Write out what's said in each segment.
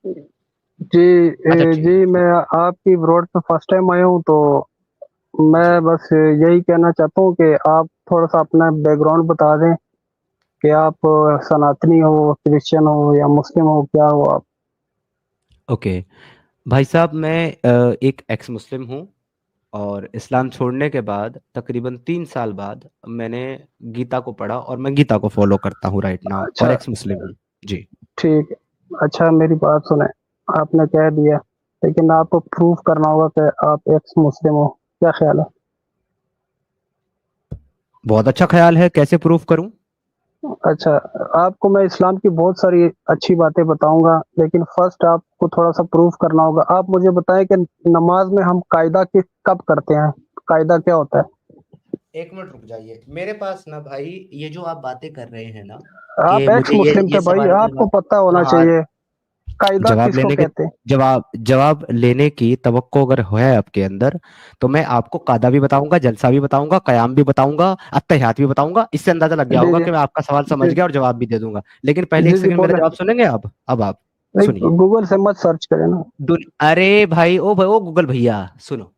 जी अच्छा ठीक जी, है मैं ठीक आपकी रोड पे फर्स्ट टाइम आया हूँ, तो है जी। मैं बस यही कहना चाहता हूँ कि आप थोड़ा-सा अपना बैकग्राउंड बता दें कि आप सनातनी हो, क्रिश्चियन हो या मुस्लिम हो, क्या हो आप? ओके, भाई साहब मैं एक एक्स मुस्लिम हूँ और इस्लाम छोड़ने के बाद तकरीबन 3 साल बाद मैंने गीता को पढ़ा और मैं गीता को फॉलो करता हूँ राइट नाउ और अच्छा, एक्स मुस्लिम हूँ। जी। ठीक है। अच्छा, मेरी बात सुनें, आपने कह दिया, लेकिन आपको प्रूव करना होगा कि आप एक्स मुस्लिम हो, क्या ख़्याल है? बहुत अच्छा ख्याल है, कैसे प्रूफ करूँ? अच्छा, आपको मैं इस्लाम की बहुत सारी अच्छी बातें बताऊँगा, लेकिन फर्स्ट आपको थोड़ा-सा प्रूव करना होगा। आप मुझे बताएँ कि नमाज़ में हम कायदा किस कब करते हैं? कायदा क्या होता है? एक मिनट रुक जाइए, मेरे पास ना भाई ये जो आप बातें कर रहे हैं ना कि आप एक्स मुझे मुस्लिम ये थे भाई, सवाल आपको जवाब, पता होना हाँ, चाहिए, कायदा जवाब किसको लेने के कहते हैं? जवाब लेने की तवक्को अगर है आपके अंदर तो मैं आपको कादा भी बताऊंगा, जलसा भी बताऊंगा, कयाम भी बताऊंगा, अत्तहियात भी बताऊंगा। इससे अंदाजा लग गया जी, होगा जी। कि मैं आपका सवाल समझ जी, गया और जवाब भी दे दूंगा। लेकिन पहले एक जी, जी, सेकंड मेरा बोलें। जवाब सुनेंगे आप? अब आप सुनिए। नहीं, गूगल से मत सर्च करें ना। अरे भाई ओ गूगल भैया सुनो,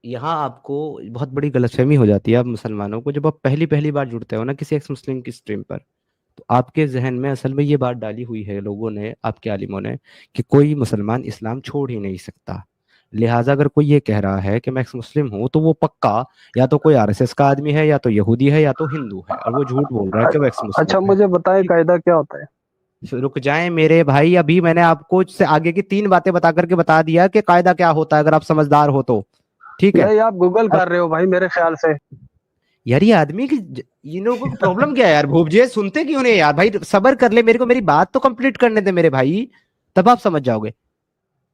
यहाँ आपको बहुत बड़ी गलतफहमी हो जाती है आप मुसलमानों को, जब आप पहली पहली बार जुड़ते हो ना किसी एक्स मुस्लिम की स्ट्रीम पर, तो आपके जहन में असल में ये बात डाली हुई है लोगों ने, आपके आलिमों ने, कि कोई मुसलमान इस्लाम छोड़ ही नहीं सकता। लिहाजा अगर कोई ये कह रहा है कि मैं एक्स मुस्लिम हूं तो वो पक्का या तो कोई आरएसएस का आदमी है, या तो यहूदी है, या तो हिंदू है, और वो झूठ बोल रहा है कि वो एक्स अच्छा, मुस्लिम है। मुझे बताएँ ठीक कायदा क्या होता है? है, रुक जाएं मेरे भाई, अभी मैंने आपको से आगे की 3 बातें बता करके बता दिया कि कायदा क्या होता है, अगर आप समझदार हो तो। ठीक है। नहीं, आप गूगल कर रहे हो भाई मेरे ख्याल से। यार ये आदमी की इन लोगों को प्रॉब्लम क्या है यार? भूप जी सुनते क्यों नहीं यार? भाई सबर कर ले, मेरे को मेरी बात तो कंप्लीट करने दे मेरे भाई, तब आप समझ जाओगे।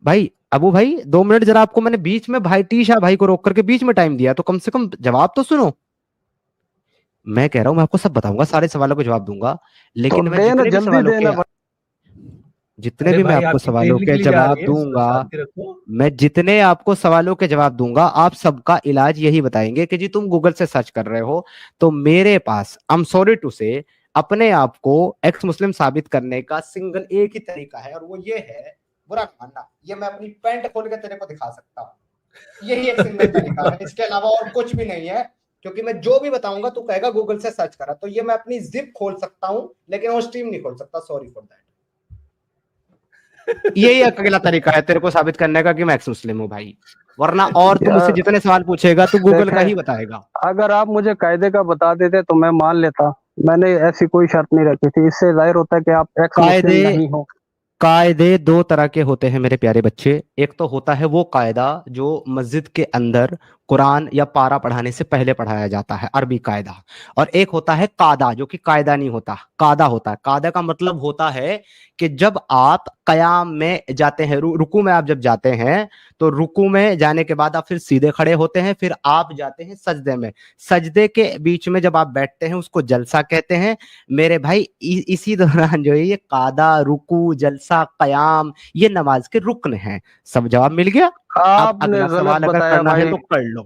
भाई अबू भाई 2 मिनट जरा, आपको मैंने बीच में भाई टीशा भाई को रोक करके बीच में टाइम दिया, तो कम से कम जवाब तो सुनो। मैं कह रहा हूं मैं आपको सब बताऊंगा, सारे सवालों के जवाब दूंगा, तो लेकिन मैं देना, जितने भी जल्दी सवालों के देना भाई। जितने अरे भी मैं भाई आपको आपकी ट्रेन सवालों के निकली जा जवाब रही है, दूंगा, शांति रखो। मैं जितने आपको सवालों के जवाब दूंगा आप सबका इलाज यही बताएंगे कि जी तुम गूगल से सर्च कर रहे हो। तो मेरे पास आई एम सॉरी टू से अपने आप को एक्स मुस्लिम साबित करने का सिंगल एक ही तरीका है, और वो ये है, बुरा नहीं मानना, ये मैं अपनी पैंट खोल के तेरे को दिखा सकता हूँ। यही एक सिंगल तरीका है, इसके अलावा और कुछ भी नहीं है। क्योंकि मैं जो भी बताऊंगा तू कहेगा गूगल से सर्च करा, तो ये मैं अपनी जिप खोल सकता हूँ लेकिन वो स्ट्रीम नहीं खोल सकता, सॉरी फॉर दैट। यही अकेला तरीका है तेरे को साबित करने का कि मैं एक्स मुस्लिम हूँ भाई, वरना और तू मुझसे यार जितने सवाल पूछेगा तू गूगल का देखें, ही बताएगा। अगर आप मुझे कायदे का बता देते तो मैं मान लेता। मैंने ऐसी कोई शर्त नहीं रखी थी, इससे जाहिर होता है कि आप एक्स कायदे मुस्लिम नहीं हो। कायदे दो तरह के होते हैं मेरे प्यारे बच्चे। एक तो होता है वो कायदा जो मस्जिद के अंदर कुरान या पारा पढ़ाने से पहले पढ़ाया जाता है, अरबी कायदा। और एक होता है कादा, जो कि कायदा नहीं होता, कादा होता है। कादा का मतलब होता है कि जब आप कयाम में जाते हैं, रुकू में आप जब जाते हैं, तो रुकू में जाने के बाद आप फिर सीधे खड़े होते हैं, फिर आप जाते हैं सजदे में। सजदे के बीच में जब आप बैठते हैं उसको जलसा कहते हैं मेरे भाई। इसी दौरान जो है ये कादा, रुकू, जलसा, कयाम, ये नमाज के रुक्न हैं। सब जवाब मिल गया। अब आपने अगला गलत सवाल अगर बताया करना है भाई। तो कर लो।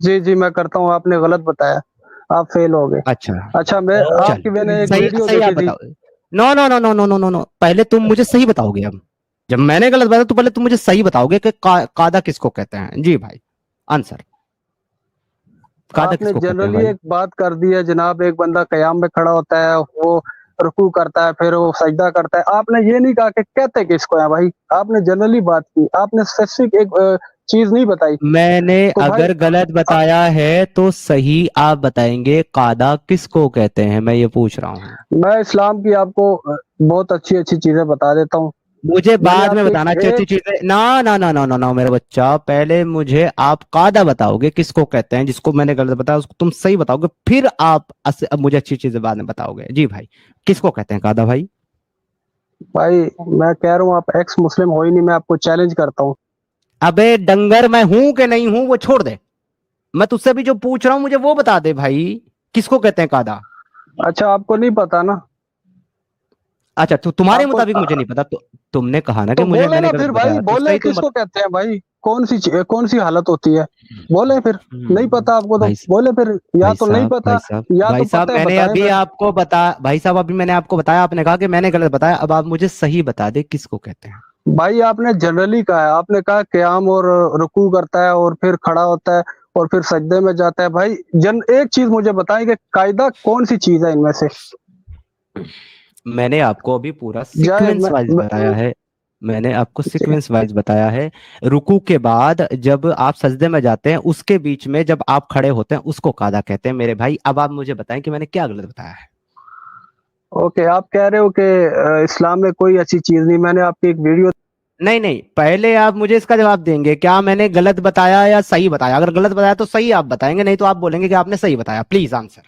जी, जी, मैं करता हूँ, आपने गलत बताया। आप फेल हो गए। अच्छा अच्छा, मैं और चल, आपकी मैंने एक सही वीडियो सही आप देखी थी। बताओ। No no no no no no no no, पहले तुम मुझे सही बताओगे। अब जब मैंने गलत बताया तो पहले तुम मुझे सही बताओगे कि कादा किसको कहते हैं। जी भाई, आंसर, कादा आपने किसको कहते हैं जनरली भाई? एक बात कर दी है जनाब, एक बंदा कयाम में खड़ा होता है, वो रुकू करता है, फिर वो सजदा करता है। आपने ये नहीं कहा कि कहते किसको है भाई। आपने जनरली बात की, आपने स्पेसिफिक एक चीज नहीं बताई। मैंने तो भाई अगर गलत बताया है तो सही आप बताएंगे कादा किसको कहते हैं, मैं ये पूछ रहा हूँ। मैं इस्लाम की आपको बहुत अच्छी अच्छी चीजें बता देता हूँ। मुझे मैंने बाद में आपकी बताना अच्छी अच्छी एक चीजें, ना ना ना ना ना ना मेरा बच्चा, पहले मुझे आप कादा बताओगे किसको कहते हैं, जिसको मैंने गलत बताया उसको तुम सही बताओगे, फिर आप अब मुझे अच्छी चीजें बाद में बताओगे। जी भाई, किसको कहते हैं कादा भाई? भाई, मैं कह रहा हूँ आप एक्स मुस्लिम हो ही नहीं, मैं आपको चैलेंज करता हूँ। अबे डंगर, मैं हूं कि नहीं हूं वो छोड़ दे, मैं तुझसे भी जो पूछ रहा हूं मुझे वो बता दे भाई, किसको कहते हैं कादा? अच्छा, आपको नहीं पता ना? अच्छा, तो तुम्हारे आपको मुताबिक मुझे नहीं पता, तो तुमने कहा ना कि तो मुझे, बोले मैंने ना गलत फिर भाई, बताया तो बोले सही तुम किसको बता। कहते हैं भाई? कौन सी हालत होती है? बोले फिर। नहीं पता आपको तो भाई, बोले फिर, या तो नहीं पता या तो भाई साहब पता है, मैंने बताएं अभी फिर। आपको बता भाई साहब अभी मैंने आपको बताया, आपने कहा कि मैंने गलत बताया, अब आप मुझे सही बता दे किसको कहते हैं। भाई आपने जनरली कहा है, आपने कहा क़याम और रुकू करता है और फिर खड़ा होता है और फिर सजदे में जाता है। भाई एक चीज मुझे बताएं कि कायदा कौन सी चीज है इनमें से? मैंने आपको अभी पूरा जाए सीक्वेंस वाइज बताया है। मैंने आपको सीक्वेंस वाइज बताया है। रुकू के बाद जब आप सजदे में जाते हैं, उसके बीच में जब आप खड़े होते हैं, उसको कादा कहते हैं मेरे भाई। अब आप मुझे बताएं कि मैंने क्या गलत बताया है। ओके, आप कह रहे हो कि इस्लाम में कोई अच्छी चीज नहीं। मैंने आपकी एक वीडियो नहीं नहीं, पहले आप मुझे इसका जवाब देंगे, क्या मैंने गलत बताया या सही बताया? अगर गलत बताया तो सही आप बताएंगे, नहीं तो आप बोलेंगे कि आपने सही बताया। Please answer.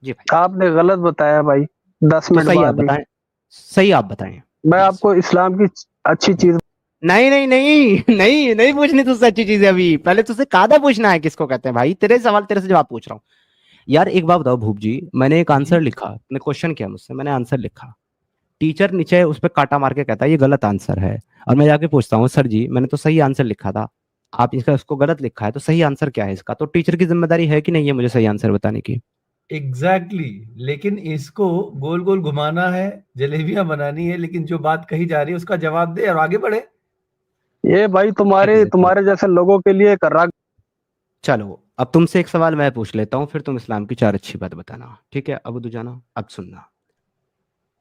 जी भाई। आपने गलत बताया भाई, 10 तो मिनट सही आप बाद भी। बताएं, सही आप बताएं मैं प्लीज। आपको इस्लाम की अच्छी चीज नहीं नहीं नहीं नहीं नहीं पूछनी तुझसे अच्छी चीज है अभी। पहले तुझसे कादा पूछना है किसको कहते हैं भाई। तेरे सवाल तेरे से जवाब पूछ रहा हूँ। यार एक बात बताओ भूप जी, मैंने एक जी। आंसर लिखा, तुमने क्वेश्चन किया मुझसे, मैंने आंसर लिखा। टीचर नीचे उस पर काटा मार के कहता है ये गलत आंसर है, और मैं जाके पूछता हूँ सर जी मैंने तो सही आंसर लिखा था, आप इसका उसको गलत लिखा है, तो सही आंसर क्या है इसका? तो टीचर की जिम्मेदारी है कि नहीं है मुझे सही आंसर बताने की? Exactly exactly. लेकिन इसको गोल गोल घुमाना है, जलेबियां बनानी है, लेकिन जो बात कही जा रही है उसका जवाब दे और आगे बढ़े। ये भाई तुम्हारे एग्जैक्टली। तुम्हारे जैसे लोगों के लिए कर रहा। चलो अब तुमसे एक सवाल मैं पूछ लेता हूँ, फिर तुम इस्लाम की चार अच्छी बात बताना, ठीक है? अबू दुजाना अब सुनना।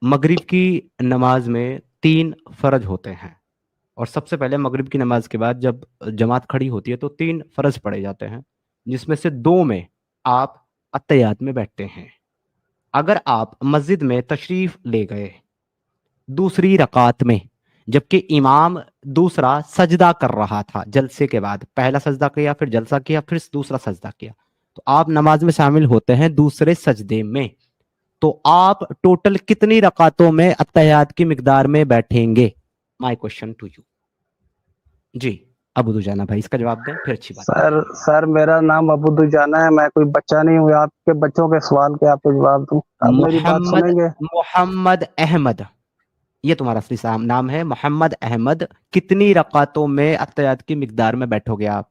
मगरिब की नमाज में 3 फर्ज होते हैं, और सबसे पहले मगरिब की नमाज के बाद जब जमात खड़ी होती है तो 3 फर्ज पढ़े जाते हैं, जिसमें से 2 में आप अत्तहियात में बैठते हैं। अगर आप मस्जिद में तशरीफ ले गए दूसरी रकात में, जबकि इमाम दूसरा सजदा कर रहा था, जलसे के बाद पहला सजदा किया, फिर जलसा किया, फिर दूसरा सजदा किया, तो आप नमाज में शामिल होते हैं दूसरे सजदे में, तो आप टोटल कितनी रकातों में अत्तहियात की मिकदार में बैठेंगे? My question to you. जी अबू दुजाना भाई इसका जवाब दें, फिर अच्छी बात है। सर मेरा नाम अबू दुजाना है, मैं कोई बच्चा नहीं हूँ आपके बच्चों के सवाल के आपको जवाब दूं। आप मेरी बात मोहम्मद सुनेंगे? मोहम्मद अहमद, ये तुम्हारा असली नाम है मोहम्मद अहमद। कितनी रकातों में अत्तहियात की मिकदार में बैठोगे आप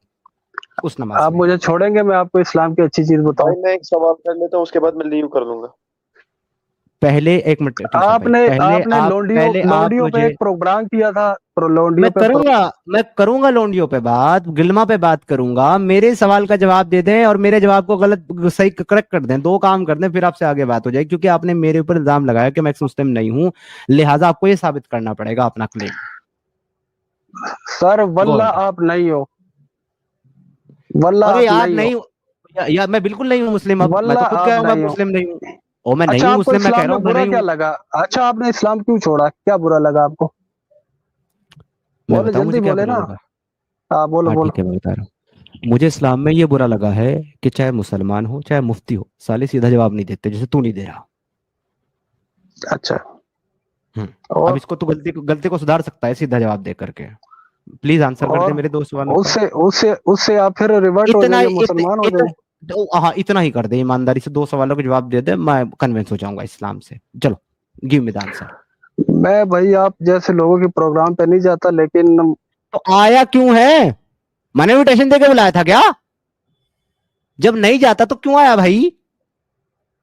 उस नमाज आप में? मुझे छोड़ेंगे, मैं आपको इस्लाम की अच्छी चीज बताऊं। भाई मैं एक सवाल कर लेता हूँ, उसके बाद मैं लीव कर लूंगा। पहले एक मिनट टीचर भाई, आपने पहले आपने आप लोंडियों पहले आप लोंडियों पे मुझे, एक प्रोग्राम किया था, मैं लोंडियों पे करूंगा मैं करूंगा लोंडियो पे बात, गिलमा पे बात करूंगा। मेरे सवाल का जवाब दे दें और मेरे जवाब को गलत सही करेक्ट कर दें, 2 काम कर दें, फिर आपसे आगे बात हो जाएगी। क्योंकि आपने मेरे ऊपर इल्जाम लगाया कि मैं एक मुस्लिम नहीं हूं, लिहाजा आपको ये साबित करना पड़ेगा अपना क्लेम। सर गो वल्ला अहेड। आप नहीं हो, वल्ला अरे आप यार नहीं हो, नहीं, यार मैं बिल्कुल नहीं हूँ मुस्लिम। अब मैं वल्ला तो खुद कह आप रहा हूँ मैं नहीं हो। मुस्लिम नहीं हूँ। ओ मैं नहीं अच्छा हूँ आपको मुस्लिम, मैं कह इस्लाम रहा में हूँ मैं बुरा नहीं क्या हूँ। लगा? अच्छा आपने इस्लाम क्यों छोड़ा, क्या बुरा लगा आपको? मैं बोले बताऊं जल्दी मुझे क्या बोले बुरा ना। लगा? हाँ बोलो हाँ बोलो। ठीक है मैं बता रहा हूँ। मुझे इस्लाम में ये बुरा लगा है कि चाहे मुसलमान हो चाहे मुफ्ती हो, साले सीधा जवाब नहीं देते, जैसे तू नहीं दे रहा। अच्छा अब और इसको तू गलती को सुधार सकता है सीधा जवाब दे करके। प्लीज आंसर कर दे और मेरे 2 सवालों का। उससे उससे उससे आप फिर रिवर्ट हो इतना जाएंगे, इत, मुसलमान हो इत, जाएंगे। हाँ इतना ही कर दे, ईमानदारी से 2 सवालों के जवाब दे दे, मैं कन्विंस हो जाऊंगा इस्लाम से। चलो गिव मी द आंसर। मैं भाई आप जैसे लोगों के प्रोग्राम पे नहीं जाता, लेकिन तो आया क्यों है? मैंने इनविटेशन देके बुलाया था क्या? जब नहीं जाता तो क्यों आया भाई?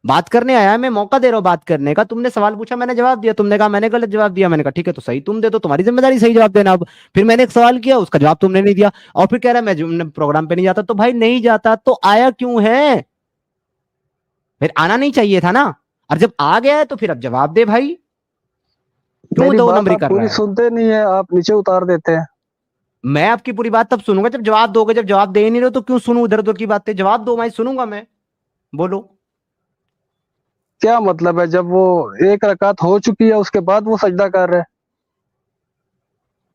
बात करने आया, मैं मौका दे रहा हूं बात करने का। तुमने सवाल पूछा मैंने जवाब दिया, तुमने कहा मैंने गलत जवाब दिया, मैंने कहा ठीक है तो सही तुम दे दो, तुम्हारी जिम्मेदारी सही जवाब देना। अब फिर मैंने एक सवाल किया, उसका जवाब तुमने नहीं दिया, और फिर कह रहा है मैं प्रोग्राम पे नहीं जाता। तो भाई नहीं जाता तो आया क्यों है? फिर आना नहीं चाहिए था ना। और जब आ गया है तो फिर अब जवाब दे भाई, क्यों मेरी 2 बात नंबरी आप कर रहा पूरी है? सुनते नहीं है, आप नीचे उतार देते हैं। मैं आपकी पूरी बात तब सुनूंगा जब जवाब दोगे। जब जवाब दे ही नहीं रहे तो क्यों सुनूं इधर उधर की बातें? जवाब दो, मैं सुनूंगा। मैं बोलो। क्या मतलब है, जब वो एक रकात हो चुकी है उसके बाद वो सजदा कर रहे हैं?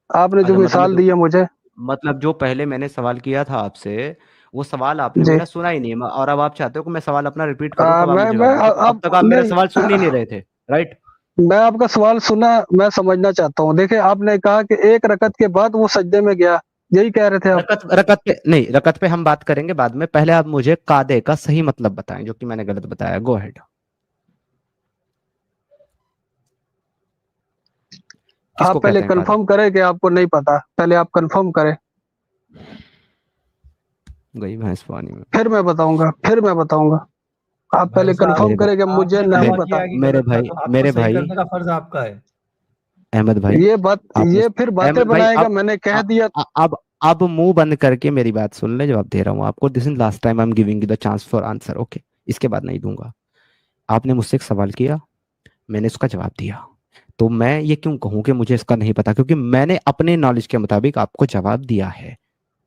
आपने जो अच्छा मिसाल दी है मुझे। मतलब जो पहले मैंने सवाल किया था आपसे, वो सवाल आपने जी मेरा सुना ही नहीं है, और अब आप चाहते हो कि मैं सवाल अपना रिपीट करूं तब आप मुझे मैं जवाब दो। तो अब अब तक आप मेरा नहीं, सवाल सुन ही नहीं रहे थे, राइट? मैं आपका सवाल सुना, मैं समझना चाहता हूँ। देखिए आपने कहा कि एक रकत के बाद वो सजदे में गया, यही कह रहे थे आप? रकत रकत पे नहीं, रकत पे हम बात करेंगे बाद में। पहले आप मुझे कादे का सही मतलब बताएं, जो कि मैंने गलत बताया। Go ahead. किसको आप पहले कहते हैं कादा? कंफर्म करें कि आपको नहीं पता, पहले आप कंफर्म करें, गई भैंस पानी में। फिर मैं बताऊंगा, फिर मैं बताऊंगा। आप भाई पहले साहब, कंफर्म मेरे करें कि मुझे आपने नहीं दावा पता। किया कि मेरे गलत था, भाई तो आपको मेरे सही भाई करने का फर्ज आपका है। अहमद भाई, ये बात, आपने ये फिर बातें अहमद भाई बनाएगा, अब मैंने कह दिया। अब मुंह बंद करके मेरी बात सुन ले, जवाब दे रहा हूँ आपको। This is last time I am giving you the chance for answer, okay? इसके बाद नहीं दूंगा। आपने मुझसे एक सवाल किया, मैंने उसका जवाब दिया, तो मैं ये क्यों कहूं कि मुझे इसका नहीं पता? क्योंकि मैंने अपने नॉलेज के मुताबिक आपको जवाब दिया है।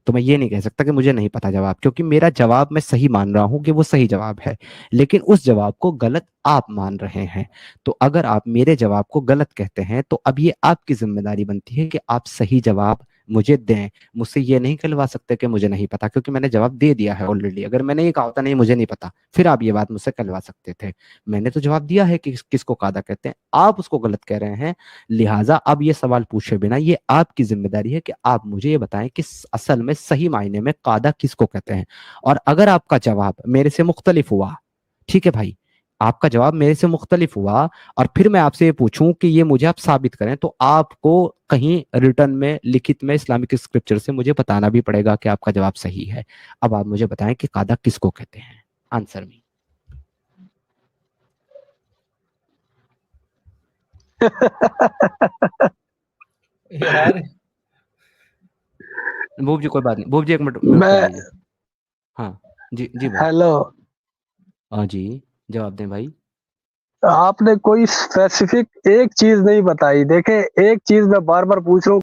तो मैं ये नहीं कह सकता कि मुझे नहीं पता जवाब, क्योंकि मेरा जवाब मैं सही मान रहा हूं कि वो सही जवाब है, लेकिन उस जवाब को गलत आप मान रहे हैं। तो अगर आप मेरे जवाब को गलत कहते हैं तो अब ये आपकी जिम्मेदारी बनती है कि आप सही जवाब मुझे दें। मुझसे ये नहीं कहलवा सकते कि मुझे नहीं पता, क्योंकि मैंने जवाब दे दिया है ऑलरेडी। अगर मैंने ये कहा होता नहीं मुझे नहीं पता, फिर आप ये बात मुझसे कहलवा सकते थे। मैंने तो जवाब दिया है कि किसको कादा कहते हैं, आप उसको गलत कह रहे हैं। लिहाजा अब ये सवाल पूछे बिना ये आपकी जिम्मेदारी है कि आप मुझे ये बताएं कि असल में सही मायने में कादा किसको कहते हैं। और अगर आपका जवाब मेरे से मुख्तलिफ हुआ, ठीक है भाई, आपका जवाब मेरे से मुख्तलिफ हुआ, और फिर मैं आपसे ये पूछूं कि ये मुझे आप साबित करें, तो आपको कहीं रिटर्न में, लिखित में, इस्लामिक स्क्रिप्चर से मुझे बताना भी पड़ेगा कि आपका जवाब सही है। अब आप मुझे बताएं कि कादा किसको कहते हैं, आंसर मी। यार भूप जी कोई बात नहीं, भूप जी एक मिनट म्यूट कर मैं, लीजिए। हाँ जी, जी भाई। हेलो, हाँ जी, जवाब दें भाई। आपने कोई स्पेसिफिक एक चीज नहीं बताई। देखे, एक चीज मैं बार बार पूछ रहा हूँ।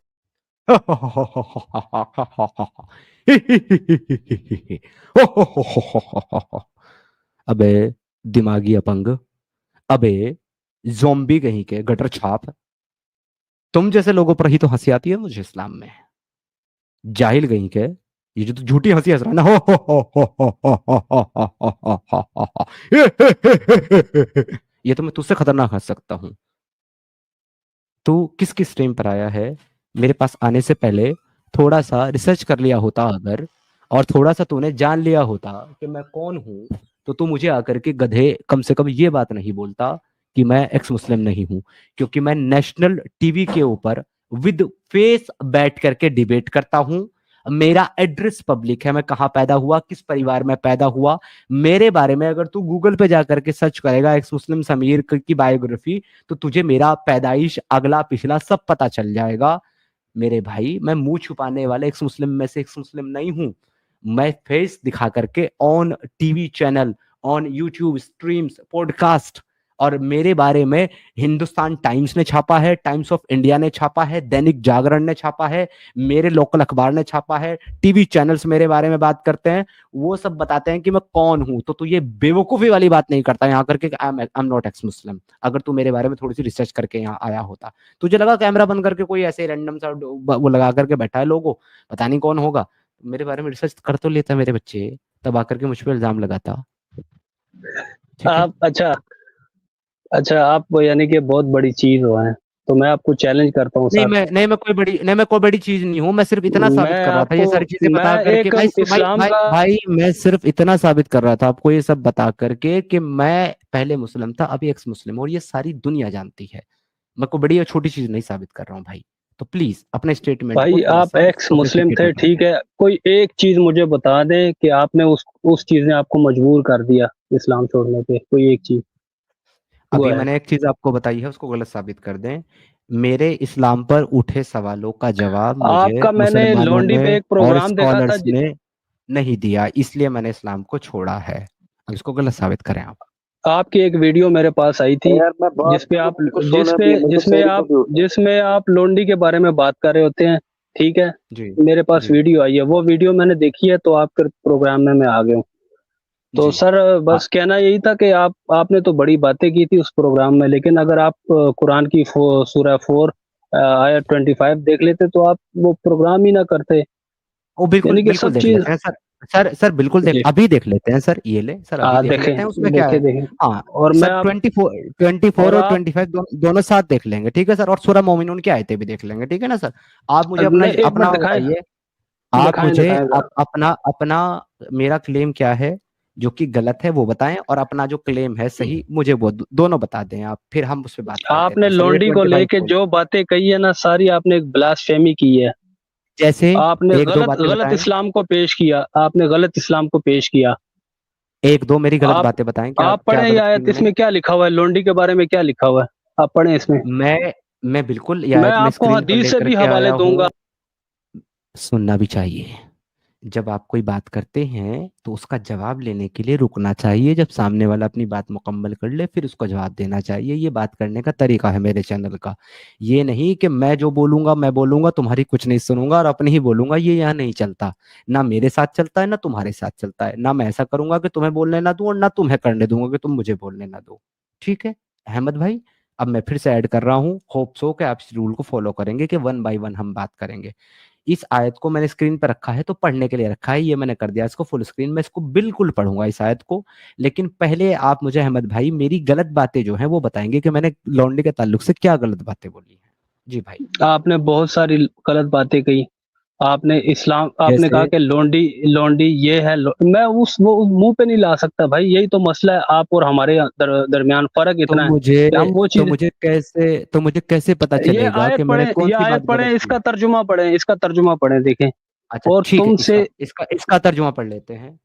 अबे दिमागी अपंग, अबे ज़ॉम्बी कहीं के, गटर छाप, तुम जैसे लोगों पर ही तो हंसी आती है मुझे इस्लाम में। जाहिल कहीं के, ये जो तो झूठी हंसी हंस रहा है ना, ये तो मैं तुझसे खतरनाक हंस सकता हूं। तू किस किस स्ट्रीम पर आया है? मेरे पास आने से पहले थोड़ा सा रिसर्च कर लिया होता अगर, और थोड़ा सा तूने जान लिया होता कि मैं कौन हूं, तो तू मुझे आकर के गधे कम से कम ये बात नहीं बोलता कि मैं एक्स मुस्लिम नहीं हूं। क्योंकि मैं नेशनल टीवी के ऊपर विद फेस बैठ करके डिबेट करता हूं। मेरा एड्रेस पब्लिक है, मैं कहाँ पैदा हुआ, किस परिवार में पैदा हुआ। मेरे बारे में अगर तू गूगल पे जाकर के सर्च करेगा एक्स मुस्लिम समीर की बायोग्राफी, तो तुझे मेरा पैदाइश अगला पिछला सब पता चल जाएगा। मेरे भाई, मैं मुंह छुपाने वाले एक्स मुस्लिम में से एक्स मुस्लिम नहीं हूं। मैं फेस दिखा करके on TV channel, on YouTube streams, podcast, और मेरे बारे में हिंदुस्तान टाइम्स ने छापा है, टाइम्स ऑफ इंडिया ने छापा है, दैनिक जागरण ने छापा है, मेरे लोकल अखबार ने छापा है, टीवी चैनल्स मेरे बारे में बात करते हैं। वो सब बताते हैं कि मैं कौन हूं। तो तू ये बेवकूफी वाली बात नहीं करता यहाँ करके आई एम नॉट एक्स मुस्लिम। अगर तू मेरे बारे में थोड़ी सी रिसर्च करके यहाँ आया होता, तुझे लगा कैमरा बंद करके कोई ऐसे रैंडम सा वो लगा करके बैठा है लोगो, पता नहीं कौन होगा, मेरे बारे में रिसर्च कर तो लेता मेरे बच्चे, तब आकर के मुझ पर इल्जाम लगाता। ठीक है? आप, अच्छा अच्छा, आप यानी कि बहुत बड़ी चीज हो हैं, तो मैं आपको चैलेंज करता हूँ सर। नहीं मैं कोई बड़ी चीज नहीं हूँ। मैं सिर्फ इतना साबित मैं कर रहा था ये आपको, सारी चीजें मैं बता करके, एक भाई भाई इस्लाम भाई का, भाई मैं सिर्फ इतना साबित कर रहा था आपको ये सब बता करके कि मैं पहले मुस्लिम था, अभी एक्स मुस्लिम हूं, और ये सारी दुनिया जानती है। मैं कोई बड़ी और छोटी चीज नहीं साबित कर रहा हूँ भाई। तो प्लीज अपने स्टेटमेंट को भाई थोड़ा आप सा एक्स मुस्लिम थे, सोफिस्टिकेटेड ठीक रखें। है, कोई एक चीज मुझे बता दें कि आपने उस चीज ने आपको मजबूर कर दिया इस्लाम छोड़ने पे, कोई एक चीज वो अभी है। मैंने एक चीज आपको बताई है, उसको गलत साबित कर दें। मेरे इस्लाम पर उठे सवालों का जवाब मुझे आपका मैंने मुसलमानों लोंडी ने पे एक और प्रोग्राम देखा था स्कॉलर्स ने नहीं दिया, इसलिए मैंने इस्लाम को छोड़ा है। अब इसको गलत साबित करें आप। आपकी एक वीडियो मेरे पास आई थी, यार मैं बात जिसपे आप मेरे को सोना भी है, मेरे को जिसमें सर को आप भी उठा है। जिसमें आप लोंडी के बारे में बात कर रहे होते हैं, ठीक है। जी मेरे पास जी वीडियो आई है, वो वीडियो मैंने देखी है, तो आपके प्रोग्राम में मैं आ गया हूँ। तो जी। सर, हाँ बस कहना यही था कि आपने तो बड़ी बातें की थी उस प्रोग्राम में, लेकिन अगर आप कुरान की सूरह 4 आयत 25 देख लेते तो आप वो प्रोग्राम ही ना करते। वो बिल्कुल यानी कि बिल्कुल सब देख चीज। लेते हैं सर। सर सर बिल्कुल जी, अभी देख लेते हैं सर, ये ले सर, अभी देख देखें, लेते हैं, उसमें क्या देखें है। देखें। हाँ और मैं सर, आप 24 और और आप 25 दोनों साथ देख लेंगे, ठीक है सर। और सूरह मोमिनून की आयतें भी देख लेंगे, ठीक है ना सर। आप मुझे अपना नहीं, एक बार अपना दिखाएं, बताइए। आप दिखाएं मुझे दिखाएं जरा। अपना अपना मेरा क्लेम क्या है जो कि गलत है वो बताएं, और अपना जो क्लेम है सही मुझे वो दोनों बता दें आप, फिर हम उस पर बात करते हैं। आपने दरअसल ये लोंडी को 25 लेके जो बातें कही है ना, सारी आपने एक ब्लास्फेमी की है। जैसे आपने एक दो गलत बातें गलत बताएं, इस्लाम को पेश किया, आपने गलत इस्लाम को पेश किया। एक दो मेरी गलत आप बातें बताएं, क्या आप क्या पढ़ें ये गलत की आयत, मैंने? इसमें क्या लिखा हुआ है, लोंडी के बारे में क्या लिखा हुआ है, आप पढ़ें इसमें। मैं मैं बिल्कुल ये मैं आयत मैं आपको स्क्रीन पर हदीस से लेकर भी के हवाले आया दूंगा। हूँ। सुनना भी चाहिए। जब आप कोई बात करते हैं तो उसका जवाब लेने के लिए रुकना चाहिए। जब सामने वाला अपनी बात मुकम्मल कर ले फिर उसको जवाब देना चाहिए। ये बात करने का तरीका है मेरे चैनल का। ये नहीं कि मैं जो बोलूंगा मैं बोलूंगा, तुम्हारी कुछ नहीं सुनूंगा और अपने ही बोलूंगा। ये यहाँ नहीं चलता। ना मेरे साथ चलता है ना तुम्हारे साथ चलता है। ना मैं ऐसा करूंगा कि तुम्हें बोलने ना दूं और ना तुम्हें करने दूंगा कि तुम मुझे बोलने ना दो। ठीक है अहमद भाई। अब मैं फिर से ऐड कर रहा हूँ, होप सो कि आप इस रूल को फॉलो करेंगे कि 1 बाय 1 हम बात करेंगे। इस आयत को मैंने स्क्रीन पर रखा है तो पढ़ने के लिए रखा है। ये मैंने कर दिया इसको फुल स्क्रीन। मैं इसको बिल्कुल पढ़ूंगा इस आयत को। लेकिन पहले आप मुझे अहमद भाई मेरी गलत बातें जो हैं वो बताएंगे कि मैंने लॉन्डे के ताल्लुक से क्या गलत बातें बोली हैं। जी भाई। आपने बहुत सारी गलत बातें कही। आपने इस्लाम, आपने कहा जैसे कि लोंडी लोंडी ये है मैं वो मुंह पे नहीं ला सकता भाई। यही तो मसला है, आप और हमारे दरमियान फर्क तो इतना है मुझे कि हम वो तो चीज। मुझे कैसे पता ये चलेगा आयत कि मैंने पढ़े, कौन ये सी आयत बात पढ़े, गलत की? इसका तर्जुमा पढ़े, इसका तर्जुमा पढ़े देखें। अच्छा और ठीक है, इसका तुमसे इसका इसका तर्जुमा पढ़ लेते हैं।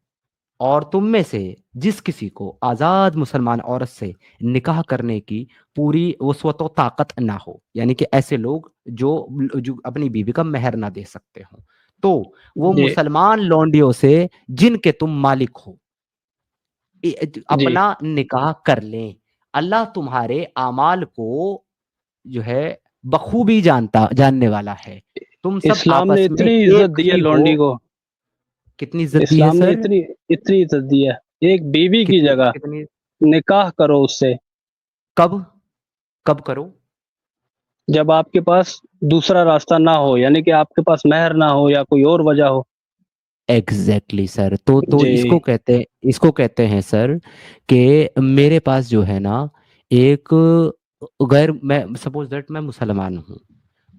और तुम में से जिस किसी को आजाद मुसलमान औरत से निकाह करने की पूरी वसअत ताकत ना हो, यानी कि ऐसे लोग जो अपनी बीवी का मेहर ना दे सकते हो, तो वो जी मुसलमान लौंडियों से जिनके तुम मालिक हो जी, अपना निकाह कर लें। अल्लाह तुम्हारे आमाल को जो है बखूबी जानने वाला है। तुम सब इस्लाम ने आपस में इतनी इज्जत एक दी है ही हो। लोंडी को। कितनी इज्जत दी है इस्लाम ने सर? इतनी इतनी इज्जत दी है। एक बीवी की कितनी जगह कितनी? निकाह करो उससे कब? कब करो? जब आपके पास दूसरा रास्ता ना हो, यानी कि आपके पास मेहर ना हो या कोई और वजह हो। Exactly sir. तो जी इसको कहते हैं सर कि मेरे पास जो है ना एक गैर, मैं सपोज दैट मैं मुसलमान हूँ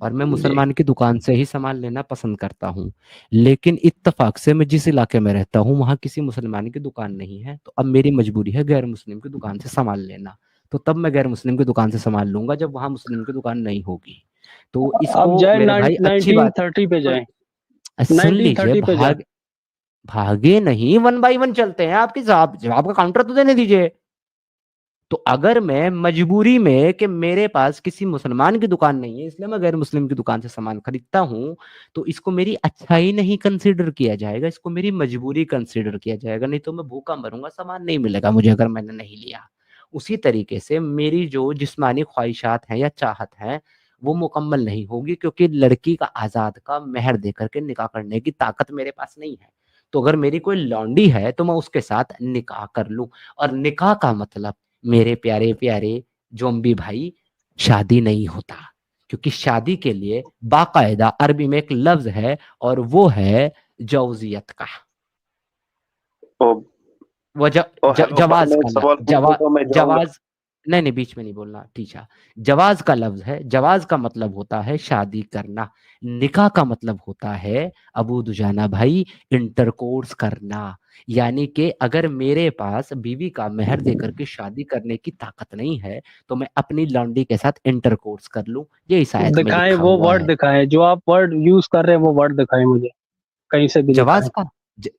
और मैं जी, मुसलमान की दुकान से ही सामान लेना पसंद करता हूँ। लेकिन इत्तेफाक से मैं जिस इलाके में रहता हूँ वहां किसी मुसलमान की दुकान नहीं है, तो अब मेरी मजबूरी है गैर मुस्लिम की दुकान से सामान लेना। तो तब मैं गैर मुस्लिम की दुकान से सामान लूंगा जब वहां मुस्लिम की दुकान नहीं होगी। तो आप इसको जाए मेरे भाई अच्छी बात 1930 पे सुन जाए, सुन लीजिए। 1930 पे जाए। भागे नहीं, 1 बाय 1 चलते हैं। आपकी जवाब का काउंटर तो देने दीजिए। तो अगर मैं मजबूरी में कि मेरे पास किसी मुसलमान की दुकान नहीं है इसलिए मैं गैर मुस्लिम की दुकान से सामान खरीदता हूं, तो इसको मेरी अच्छाई नहीं कंसीडर किया जाएगा, इसको मेरी मजबूरी कंसीडर किया जाएगा। नहीं तो मैं भूखा मरूंगा, सामान नहीं मिलेगा मुझे अगर मैंने नहीं लिया। उसी तरीके से मेरी जो जिस्मानी ख्वाहिशात हैं या चाहत है वो मुकम्मल नहीं होगी, क्योंकि लड़की का आजाद का मेहर देकर के निकाह करने की ताकत मेरे पास नहीं है। तो अगर मेरी कोई लौंडी है तो मैं उसके साथ निकाह कर लूं। और निकाह का मतलब मेरे प्यारे प्यारे जोम्बी भाई शादी नहीं होता, क्योंकि शादी के लिए बाकायदा अरबी में एक लफ्ज है और वो है जौजियत का। ओ, वो हेलो भाई, जवाज मैं का एक सवाल पूछूं तो मैं जाऊंगा? जवाज। नहीं नहीं बीच में नहीं बोलना टीचा। जवाज का लफ्ज है, जवाज का मतलब होता है शादी करना। निकाह का मतलब होता है अबू दुजाना भाई इंटरकोर्स करना। यानी कि अगर मेरे पास बीवी का मेहर देकर के शादी करने की ताकत नहीं है तो मैं अपनी लौंडी के साथ इंटरकोर्स कर लूं। ये इस आयत में दिखाएं लिखा वो हुआ वर्ड, है। दिखाएं जो आप वर्ड यूज कर रहे हैं, वो वर्ड दिखाएं मुझे, कहीं से भी दिखाएं। जवाज का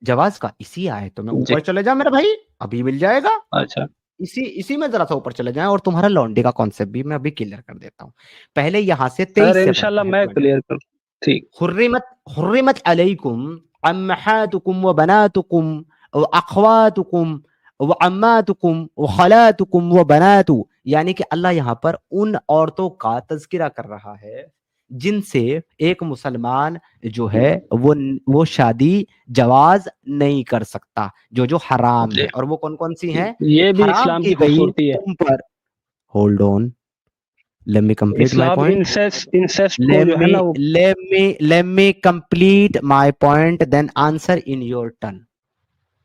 जवाज का इसी आयत में जी ऊपर चले जा मेरे भाई, अभी मिल जाएगा। अच्छा। इसी इसी में जरा सा ऊपर चले जाएं और तुम्हारा लॉन्डे का कॉन्सेप्ट भी मैं अभी क्लियर कर देता हूँ। पहले यहां से सर 23 से इंशाल्लाह पढ़ते हैं मैं पॉइंट। क्लियर करूँ। ठीक। हुर्रिमत हुर्रिमत अलैकुम अम्महातुकुम व बनातुकुम व अखवातुकुम व अम्मातुकुम व खलातुकुम व बनातु, यानी कि अल्लाह यहाँ पर उन औरतों का तज़किरा कर रहा है जिनसे एक मुसलमान जो है वो शादी जवाज नहीं कर सकता, जो जो हराम जी, है। और वो कौन कौन सी हैं? ये भी हराम इस्लाम की की गई खूबसूरती है। तुम पर। Hold on, let me complete my Islam point. Incest को let जो है me ना वो। let me complete my point then answer in your turn।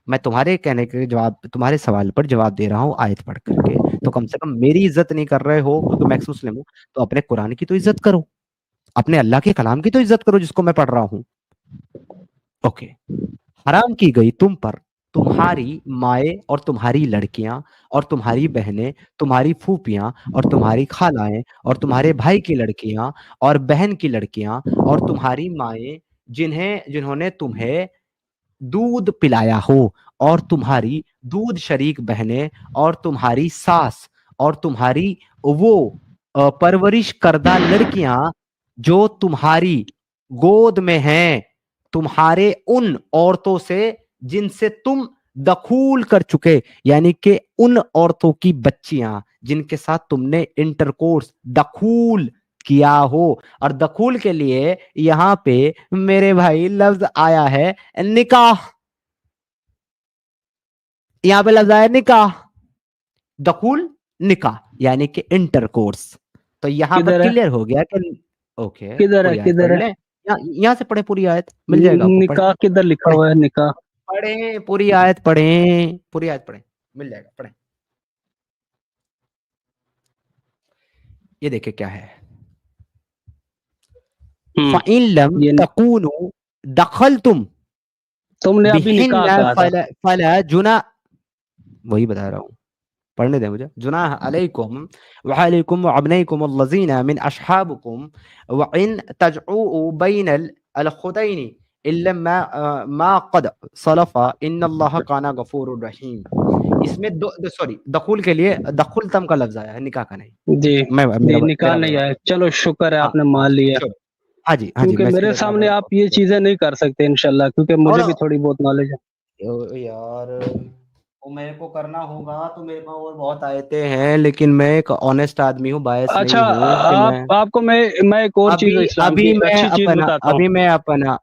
मैं तुम्हारे कहने के जवाब, तुम्हारे सवाल पर जवाब दे रहा हूँ आयत पढ़ करके। तो कम से कम मेरी इज्जत नहीं कर रहे हो क्योंकि मैं मुस्लिम हूँ, तो अपने कुरान की तो इज्जत करो, अपने अल्लाह के कलाम की तो इज्जत करो जिसको मैं पढ़ रहा हूँ। ओके। हराम की गई तुम पर तुम्हारी माएँ और तुम्हारी लड़कियां और तुम्हारी बहनें, तुम्हारी फूफियां और तुम्हारी खालाएं और तुम्हारे भाई की लड़कियां और बहन की लड़कियां और तुम्हारी माएँ जिन्होंने तुम्हें दूध पिलाया हो, और तुम्हारी दूध शरीक बहनें और तुम्हारी सास और तुम्हारी वो परवरिश करदा लड़कियां जो तुम्हारी गोद में हैं, तुम्हारे उन औरतों से जिनसे तुम दखूल कर चुके, यानी कि उन औरतों की बच्चियां जिनके साथ तुमने इंटरकोर्स दखूल किया हो। और दखूल के लिए यहां पे मेरे भाई लफ्ज आया है निकाह, यहां पे लफ्ज आया निकाह, दखूल निकाह यानी कि इंटरकोर्स। तो यहां पर किधर है क्लियर हो गया कि ओके किधर है पूरी आयत किधर पढ़ है? लें, यहाँ से पढ़े, पूरी आयत मिल जाएगा आपको, पढ़े निकाह किधर लिखा पढ़े हुआ है? निकाह पढ़े पूरी आयत पढ़े, पूरी आयत पढ़े, मिल जाएगा, पढ़े। ये देखिए क्या है, फ़इन लम ये तकूनु दखलतुम तुमने अभी निकाह बिहिन्ना कहा था। फला जुना, वही बता रहा हूँ, पढ़ने दें मुझे। जुनाह अलैकुम व अलैकुम व अब्नैकुम अल्लज़ीना मिन अस्हाबिकुम व इन तजऊ बैनल अलखुदैनी इल्ला मा क़द सलफ़ा इन्नल्लाह काना गफूरुर रहीम। इसमें सॉरी दखुल के लिए दखुल तम का लफ्ज आया है, निकाह का नहीं। जी मेरा निकाह नहीं बर्बाद। आया। चलो शुक्र है हाँ आपने मान लिया, चलो, हाँ जी हाँ जी, क्योंकि मैं इसके मेरे लिए सामने बराबर आप ये चीजें नहीं कर सकते इंशाल्लाह, क्योंकि मुझे भी थोड़ी बहुत नॉलेज है। यार वो मेरे को करना होगा, तो मेरे पास और बहुत आयतें हैं, लेकिन मैं एक ऑनेस्ट आदमी हूँ, बायस अच्छा, नहीं हूँ कि मैं आपको मैं एक और चीज इस्लाम की अच्छी चीज बताता हूँ।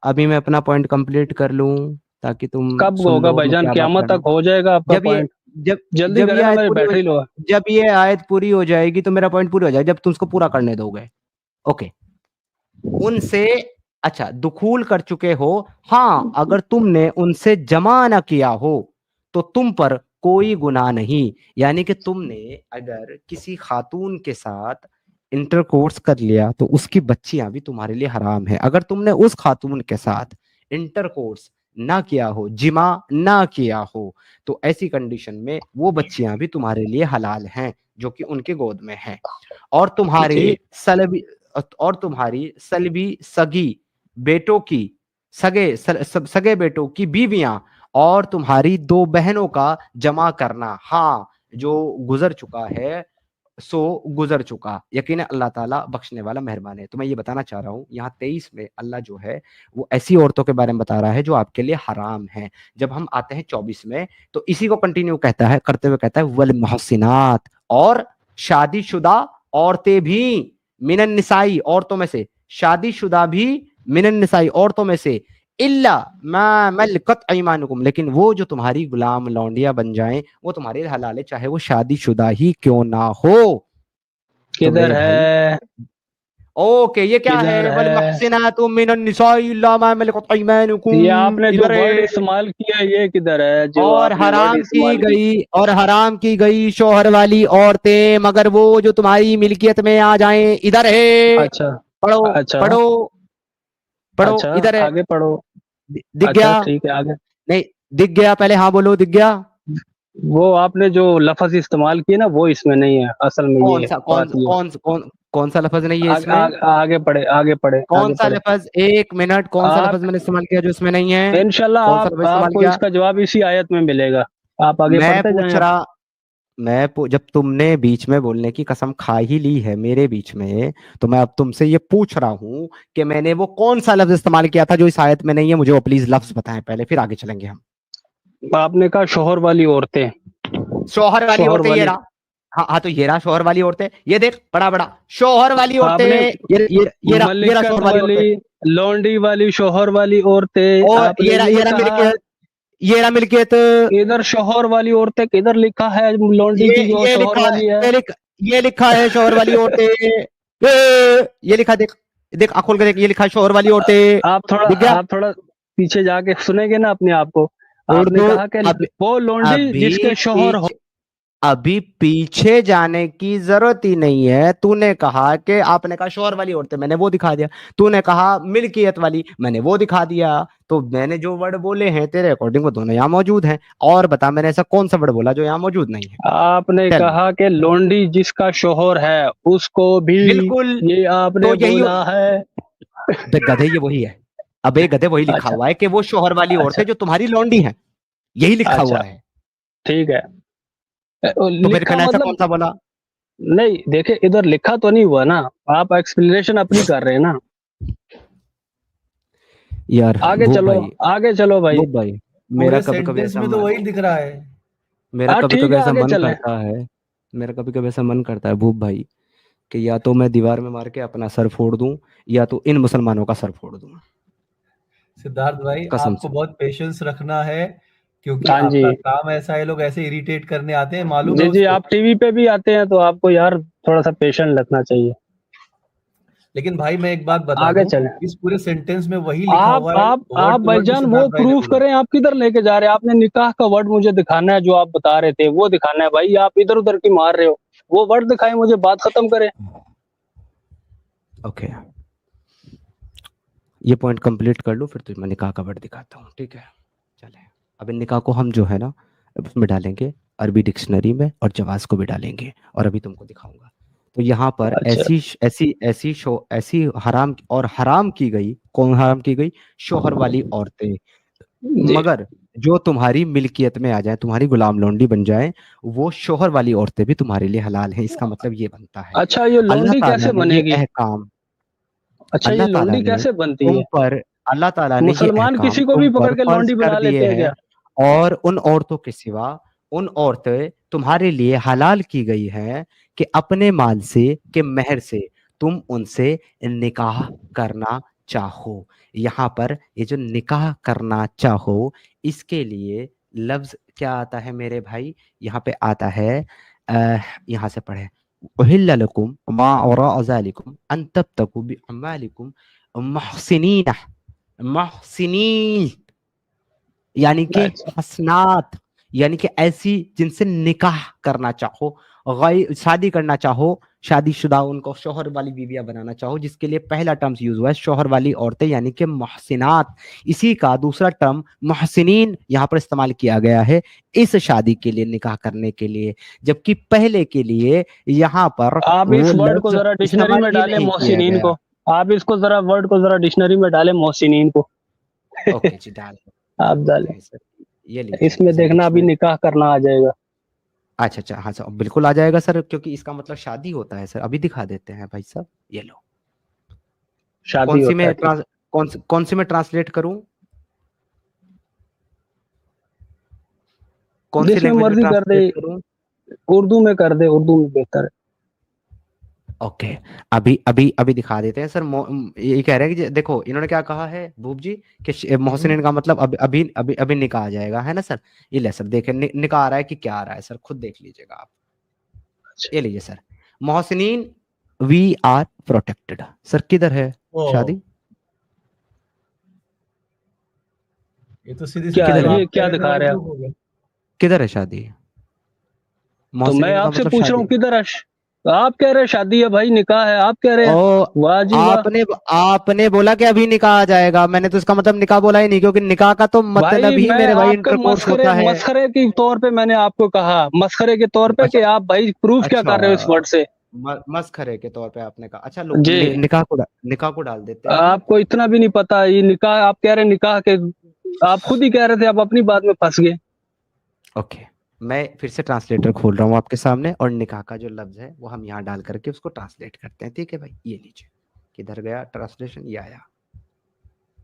अभी मैं अपना पॉइंट कंप्लीट कर लूं ताकि तुम कब सुन होगा लो मैं भाईजान? क्या बात क़यामत करना। तक हो जाएगा आपका जब ये पॉइंट? जब जल्दी जब ये करें ना आयत मेरे पूरी हो बैटरी लो। जब ये आयत पूरी हो जाएगी तो मेरा पॉइंट पूरा हो जाएगा, जब तुम उसको पूरा करने दोगे। ओके, उनसे अच्छा दुखूल कर चुके हो, हाँ अगर तुमने उनसे जमा ना किया हो तो तुम पर कोई गुनाह नहीं, यानी कि तुमने अगर किसी खातून के साथ इंटरकोर्स कर लिया तो उसकी बच्चियां भी तुम्हारे लिए हराम है। अगर तुमने उस खातून के साथ इंटरकोर्स ना किया हो, जिमा ना किया हो, तो ऐसी कंडीशन में वो बच्चियां भी तुम्हारे लिए हलाल हैं जो कि उनके गोद में हैं। और जी तुम्हारी सलबी सगी बेटों की सगे बेटों की बीवियां और तुम्हारी दो बहनों का जमा करना, हाँ जो गुजर चुका है सो गुजर चुका, यकीन अल्लाह ताला बख्शने वाला मेहरबान है। तो मैं ये बताना चाह रहा हूँ यहाँ 23 में अल्लाह जो है वो ऐसी औरतों के बारे में बता रहा है जो आपके लिए हराम है। जब हम आते हैं 24 में तो इसी को कंटिन्यू कहता है, करते हुए कहता है वल मुहसिनात, और शादीशुदा औरतें भी, मिनन निसाई औरतों में से, शादीशुदा भी मिनन निसाई औरतों में से, इल्ला मा मलकत ऐमानुकुम, लेकिन वो जो तुम्हारी गुलाम लौंडिया बन जाएं वो तुम्हारे लिए हलाल है, चाहे वो शादीशुदा ही क्यों ना हो। तो किधर मेरे भाई है? ओके, ये क्या किधर है, वल है? मुहसिनातु मिनन निसाई इल्ला मा मलकत ऐमानुकुम, ये आपने जो इधर वर्ड है। इस्तेमाल किया ये किधर है? जो आपने वर्ड इस्तेमाल की। और हराम की गई शोहर वाली औरतें, मगर वो जो तुम्हारी मिल्कियत में आ जाएं, इधर है। अच्छा पढ़ो अच्छा पढ़ो पढ़ो, अच्छा, इधर है। आगे पढ़ो। दिख अच्छा गया? ठीक है, आगे। नहीं दिख गया? पहले हाँ बोलो, दिख गया? वो आपने जो लफ्ज इस्तेमाल किए ना वो इसमें नहीं है, असल में ये कौन है, सा बात ये है। कौन सा लफज नहीं है इसमें? आगे पढ़े, आगे पढ़े, कौन आगे सा पढ़े। लफज, एक मिनट, कौन सा आप लफज मैंने इस्तेमाल किया जो इसमें नहीं है? इंशाल्लाह कौन सा आप लफज इस्तेमाल आपको किया? इसका जवाब इसी आयत में मिलेगा। आप आगे मैं पढ़ते पूछ जाएं। रहा जब तुमने बीच में बोलने की कसम खा ही ली है मेरे बीच में, तो मैं अब तुमसे ये पूछ रहा हूं कि मैंने वो कौन सा लफ्ज इस्तेमाल किया था जो इस आयत में नहीं है, मुझे वो प्लीज लफ्ज बताएं पहले, फिर आगे चलेंगे हम। आपने कहा शोहर वाली औरतें। शोहर वाली शोहर औरतें, ये वाली रहा। हाँ हाँ, तो ये रहा शोहर वाली औरतें, ये देख बड़ा बड़ा शोहर वाली औरतें, आपने ये रहा मलिकत शोहर वाली औरतें, वाली, लौंडी वाली, शोहर वाली औरतें, और आपने ये ये रहा कहा। मिल्कियत, ये रहा मिल्कियत, इधर शोहर वाली औरतें किधर लिखा है? लौंडी की जो ये शोहर लिखा वाली है। ये लिखा है शोहर वाली औरतें, ये लिखा, देख देख आंख खोल के देख, ये लिखा है शोहर वाली औरतें, दिख गया? आप थोड़ा पीछे जाके सुनेंगे ना अपने आप को। आपने उर्दू कहा कि अभी वो लौंडी जिसके अभी शोहर हो। पीछे अभी पीछे जाने की जरूरत ही नहीं है। तूने कहा कि आपने कहा शोहर वाली औरतें, मैंने वो दिखा दिया। तूने कहा मिल्कियत वाली, मैंने वो दिखा दिया। तो मैंने जो वर्ड बोले हैं तेरे अकॉर्डिंग वो दोनों यहाँ मौजूद हैं। और बता मैंने ऐसा कौन सा वर्ड बोला जो यहाँ मौजूद नहीं है? आपने टेल मी। कहा कि लौंडी जिसका शोहर है उसको भी, बिल्कुल, ये तो आपने यही बोला है। गधे, ये वही है। अबे गधे, वही लिखा अच्छा हुआ है कि वो शोहर वाली अच्छा औरतें जो तुम्हारी लौंडी हैं, यही लिखा अच्छा हुआ है। ठीक है। तो फिर लिखा मैंने ऐसा कौन मतलब सा बोला? नहीं देखिए, इधर लिखा तो नहीं हुआ ना, आप एक्सप्लेनेशन अपनी कर रहे हैं ना। यार आगे भूप चलो, भाई, आगे चलो भाई। भूप भाई, मेरा पूरे कभी कभी सेंटेंस ऐसा में तो मन वही दिख रहा है। मेरा कभी ठीक कभी है, ऐसा आगे मन चलें। करता है, मेरा कभी कभी ऐसा मन करता है भूप भाई, कि या तो मैं दीवार में मार के अपना सर फोड़ दूं, या तो इन मुसलमानों का सर फोड़ दूं, सिद्धार्थ भाई, कसम आपको से। बहुत पेशेंस रखना है, क्योंकि हाँ जी। आपका काम ऐसा है, लोग ऐसे इरिटेट करने आते हैं, मालूम है जी, जी, उसको। आप टीवी पे भी आते हैं तो आपको यार थोड़ा-सा पेशेंस रखना चाहिए। लेकिन भाई मैं एक बात बता आगे दूं, चलें। इस पूरे सेंटेंस में वही लिखा आप हुआ है, आप वर्ड आप टू वर्ड जो भाईजान वो सिद्धार्थ भाई ने प्रूफ बोला। करें, आप किधर लेके जा रहे हैं? आपने निकाह का वर्ड मुझे दिखाना है, जो आप बता रहे थे वो दिखाना है भाई, आप इधर-उधर की मार रहे हो। वो वर्ड दिखाएं मुझे, बात खत्म करें। ओके, ये पॉइंट कंप्लीट कर लूँ, फिर तुम्हें निकाह का वर्ड दिखाता हूँ, ठीक है? चले, अब इन निकाह को हम जो है ना उसमें डालेंगे अरबी डिक्शनरी में, और जवाज को भी डालेंगे, और अभी तुमको दिखाऊंगा। तो यहाँ पर अच्छा। ऐसी हराम, और हराम की गई, कौन हराम की गई? शोहर वाली औरतें, जी। मगर जो तुम्हारी मिल्कियत में आ जाए, तुम्हारी गुलाम लौंडी बन जाए, वो शोहर वाली औरतें भी तुम्हारे लिए हलाल हैं। इसका मतलब ये बनता है, अच्छा, ये अल्लाह लौंडी ताला कैसे ने ये बनेगी? अहकाम, अच्छा, ये अल्लाह ताला लौंडी ने कैसे बनती तुम है? पर अल्लाह ताला ने ये मुसलमान अहकाम किसी को तुम भी पकड़ पर के फर्ज लौंडी कर बना दिए लेते हैं हैं, क्या? और उन औरतों के सिवा उन औरतें तुम्हारे लिए हलाल की गई हैं कि अपने माल से, के मेहर से तुम उनसे निकाह करना चाहो। यहाँ पर ये जो निकाह करना चाहो, इसके लिए लफ्ज क्या आता है मेरे भाई? यहाँ पे आता है, यहाँ से पढ़े, उहिल्ल लकुम मा वराअ ज़ालिकुम अन तब्तगू बिअम्वालिकुम मुहसिनीन, मुहसिनीन यानी कि अच्छा। हसनात, यानी कि ऐसी जिनसे निकाह करना चाहो, शादी करना चाहो, शादीशुदा, उनको शोहर वाली बीवियां बनाना चाहो, जिसके लिए पहला टर्म्स यूज हुआ है शोहर वाली औरतें, यानी कि मुहसिनात। इसी का दूसरा टर्म मुहसिनीन यहाँ पर इस्तेमाल किया गया है इस शादी के लिए, निकाह करने के लिए, जबकि पहले के लिए यहाँ पर आप वो इस वर्ड को लफ्ज जरा डिक्शनरी इस्तेमाल में ही डालें, नहीं किया मोहसिनीन गया। को। आप इसको जरा वर्ड को जरा डिक्शनरी में डालें, मोहसिनीन को। ओके जी, डाल आप देते डालें। हैं सर, ये लीजिए इसमें सर देखना अभी डिक्शनरी। निकाह करना आ जाएगा। अच्छा अच्छा, हाँ सर बिल्कुल आ जाएगा सर, क्योंकि इसका मतलब शादी होता है सर। अभी दिखा देते हैं भाई साहब, ये लो। शादी कौन सी होता है, में ठीक। कौन सी में ट्रांसलेट करूं? कौन सी जिसमें लैंग्वेज में मर्जी कर दे, ट्रांसलेट करूं? उर्दू में कर दे, उर्दू में बेहतर है। ओके, अभी अभी अभी दिखा देते हैं सर। ये कह रहे हैं कि देखो इन्होंने क्या कहा है भूप जी, कि मोहसिन का मतलब अभी अभी अभी निकाह आ जाएगा, है ना सर? ये ले सर, देखें निकाह आ रहा है कि क्या आ रहा है सर, खुद देख लीजिएगा आप। अच्छा। ये लीजिए सर, मोहसिनीन वी आर प्रोटेक्टेड। सर किधर है ओह, शादी? ये तो सीधी सी क्या किधर मतलब है, ये आप कह क्या रहे थे दिखा भाई, रहे हैं आप? प्रूफ हो गया। किधर है शादी? तो मैं मोहसिनीन का आपसे मतलब पूछ रहा शादी। हूँ किधर है? आप कह रहे हैं शादी है भाई, निकाह है, आप कह रहे हैं। ओ, वाह जी वाह। आपने बोला कि अभी निकाह आ जाएगा, मैंने तो इसका मतलब निकाह बोला ही नहीं, क्योंकि निकाह का तो मतलब भाई ही मैं मेरे भाई आपका इंटरकोर्स मस्खरे होता है। मस्खरे के तौर पे मैंने आपको कहा, मस्खरे के तौर पे, कि अच्छा आप भाई प्रूफ क्या अच्छा, कर रहे हो इस वर्ड से? मस्खरे के तौर पे आपने कहा। अच्छा लो, जी। निकाह को डाल देते हैं। आपको इतना भी नहीं पता, ये निकाह आप कह रहे हैं, निकाह के आप खुद ही कह रहे थे, आप अपनी बात में फंस गए। ओके, मैं फिर से ट्रांसलेटर खोल रहा हूँ आपके सामने, और निकाह का जो लफ्ज है वो हम यहाँ डाल करके उसको ट्रांसलेट करते हैं, ठीक है भाई? ये लीजिए, किधर गया ट्रांसलेशन, ये आया।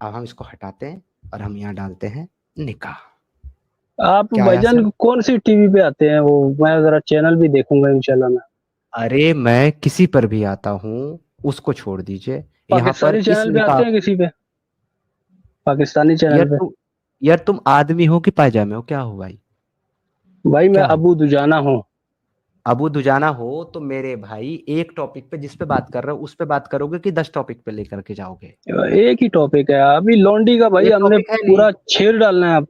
अब हम इसको हटाते हैं और हम यहाँ डालते हैं निकाह। आप क्या आया भाईजान सर? कौन सी टीवी पे आते हैं? वो मैं जरा चैनल भी देखूंगा इंशाल्लाह मैं। अरे मैं किसी पर भी आता हूँ, उसको छोड़ दीजिए। यहाँ पर पाकिस्तानी इस चैनल पे निकाह, आते हैं किसी पे? पाकिस्तानी यार चैनल पे? तुम यार तुम आदमी हो कि पायजामे हो, क्या हो भाई? भाई मैं क्या हो? अबू दुजाना हूँ। अबू दुजाना हो तो मेरे भाई एक टॉपिक पे जिस पे बात कर रहे हो उस पे बात करोगे, कि 10 टॉपिक पे लेकर के जाओगे? एक ही टॉपिक है अभी, लौंडी का भाई एक हमने टॉपिक है नहीं, पूरा छेड़ डालना है अब।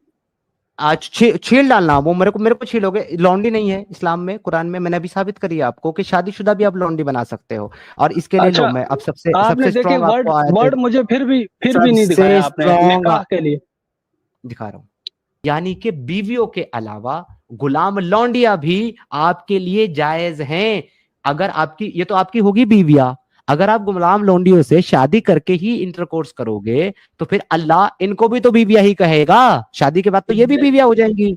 आज छील डालना, वो मेरे को छीलोगे? लौंडी नहीं है इस्लाम में, कुरान में मैंने अभी साबित करी है आपको कि शादीशुदा भी आप लौंडी बना सकते हो। और इसके लिए लो, अच्छा, मैं अब सबसे आपने सबसे देखिए स्ट्रॉन्ग वर्ड आपको आयत वर्ड मुझे फिर भी नहीं सबसे दिखाया आपने स्ट्रॉन्ग निकाह के लिए। दिखा रहा हूं, यानी कि बीवियों के अलावा गुलाम लौंडिया भी आपके लिए जायज हैं। अगर आपकी, ये तो आपकी होगी बीविया, अगर आप गुलाम लौंडियों से शादी करके ही इंटरकोर्स करोगे तो फिर अल्लाह इनको भी तो बीविया ही कहेगा, शादी के बाद तो ये भी बीविया हो जाएंगी।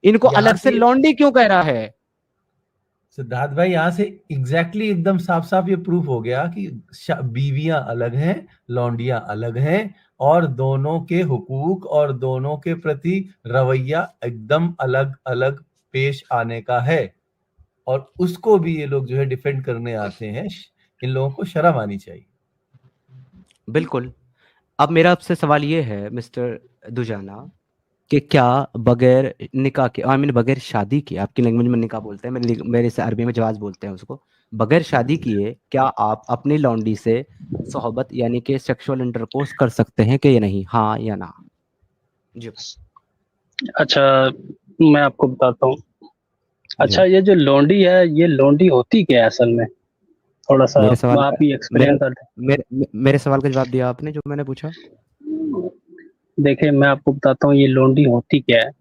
इनको यहाँ अलग से से लौंडी क्यों कह रहा है? सिद्धार्थ भाई, यहाँ से एग्जैक्टली एकदम साफ साफ ये प्रूफ हो गया कि बीवियां अलग हैं, लौंडियां अलग हैं, और दोनों के हुकूक और दोनों के प्रति रवैया एकदम अलग अलग पेश आने का है। और उसको भी ये लोग जो है डिफेंड करने आते हैं। इन लोगों को शर्म आनी चाहिए। बिल्कुल। अब मेरा आपसे सवाल ये है मिस्टर दुजाना कि क्या बगैर निकाह के, आई मीन बगैर शादी के, आपकी लैंग्वेज में निकाह बोलते हैं, मेरे से अरबी में जवाज बोलते हैं उसको, बगैर शादी किए क्या आप अपनी लौंडी से सोहबत यानी कि सेक्सुअल इंटरकोर्स कर सकते हैं कि ये नहीं, हाँ या ना? जी अच्छा, मैं आपको बताता हूँ। अच्छा, ये जो लौंडी है, ये लौंडी होती क्या है असल में? थोड़ा सा मेरे सवाल आप का ही एक्सप्लेन कर मेरे सवाल का जवाब दिया आपने जो मैंने पूछा। दें। देखिए, मैं आपको बताता हूँ ये लौंडी होती क्या है।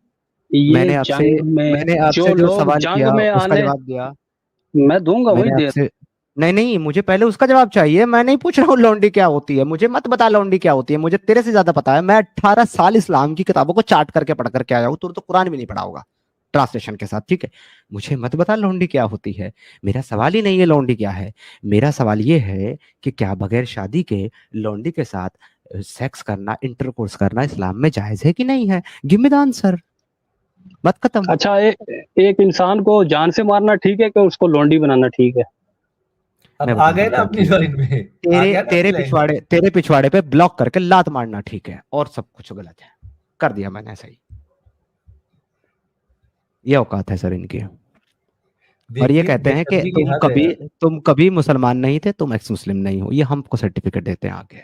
ये मैंने आपसे जंग में जो जो लोग सवाल जंग किया में उसका आने, जवाब दिया मैं दूंगा, वही मैंने दे। आपसे। नहीं नहीं, मुझे पहले उसका जवाब चाहिए। मैं नहीं पूछ रहा हूँ लौंडी क्या होती है, मुझे मत बता लौंडी क्या होती है, मुझे तेरे से ज्यादा पता है। मैं 18 साल इस्लाम की किताबों को चाट करके पढ़ करके आया हूँ, तो कुरान भी नहीं पढ़ा होगा ट्रांसलेशन के साथ, ठीक है? मुझे मत बता लौंडी क्या होती है। मेरा सवाल ही नहीं है लौंडी क्या है। मेरा सवाल ये है कि क्या बगैर शादी के लौंडी के साथ सेक्स करना, इंटरकोर्स करना इस्लाम में जायज है कि नहीं है? Give me the answer. बात खत्म। अच्छा, एक इंसान को जान से मारना ठीक है कि उसको लौंडी बनाना ठीक है? अब मैं आ बता गए रहा ना हूँ अपनी क्या ठीक लाइन में, है। आ गया ना अपनी लाइन में। तेरे पिछवाड़े पे ब्लॉक करके लात मारना ठीक है, और सब कुछ गलत है। कर दिया मैंने ऐसा ही। ये औकात है सर इनकी। और ये देखिए, कहते हैं कि बेअदबी की हद है यार। तुम कभी मुसलमान नहीं थे, तुम एक्स मुस्लिम नहीं हो। ये हमको सर्टिफिकेट देते हैं आगे।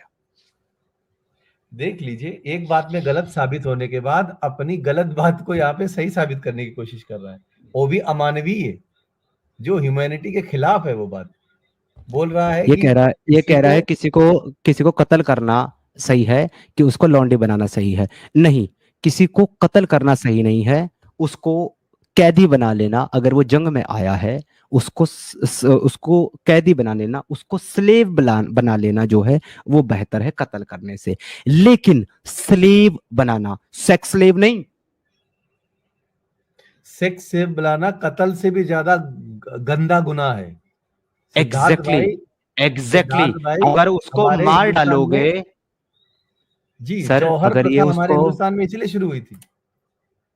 देख लीजिए, एक बात में गलत साबित होने के बाद अपनी गलत बात को यहाँ पे सही साबित करने की कोशिश कर रहा है। वो भी अमानवीय, जो ह्यूमैनिटी के खिलाफ है। वो बात बोल रहा है कि ये किसी कह रहा को है किसी को कत्ल करना सही है कि उसको लौंडी बनाना सही है? नहीं, किसी को कत्ल करना सही नहीं है, उसको कैदी बना लेना। अगर वो जंग में आया है, उसको कैदी बना लेना, उसको स्लेव बना लेना जो है वो बेहतर है कत्ल करने से। लेकिन स्लेव बनाना, सेक्स स्लेव नहीं। सेक्स से बुलाना कत्ल से भी ज्यादा गंदा गुनाह है। सिद्धार्थ एग्जैक्टली भाई, एग्जैक्टली सिद्धार्थ भाई, अगर उसको हमारे मार हिंदुस्तान में, डालोगे जी, सर, जौहर अगर ये प्रथा हमारे उसको, हिंदुस्तान में इसलिए शुरू हुई थी।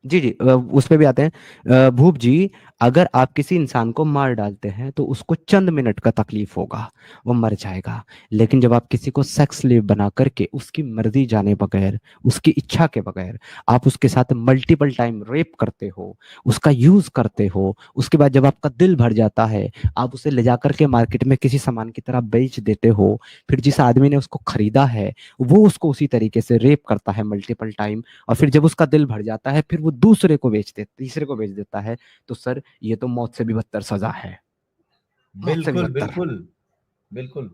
जी जी उस पे भी आते हैं। भूप जी, अगर आप किसी इंसान को मार डालते हैं तो उसको चंद मिनट का तकलीफ होगा, वो मर जाएगा। लेकिन जब आप किसी को सेक्स स्लेव बना करके उसकी मर्जी जाने बगैर, उसकी इच्छा के बगैर आप उसके साथ मल्टीपल टाइम रेप करते हो, उसका यूज करते हो, उसके बाद जब आपका दिल भर जाता है आप उसे ले जाकर के मार्केट में किसी सामान की तरह बेच देते हो, फिर जिस आदमी ने उसको खरीदा है वो उसको उसी तरीके से रेप करता है मल्टीपल टाइम, और फिर जब उसका दिल भर जाता है फिर वो दूसरे को तीसरे को बेच देता है, तो सर ये तो मौत से भी बदतर सजा है। मौत से भी बिल्कुल बदतर। बिल्कुल बिल्कुल।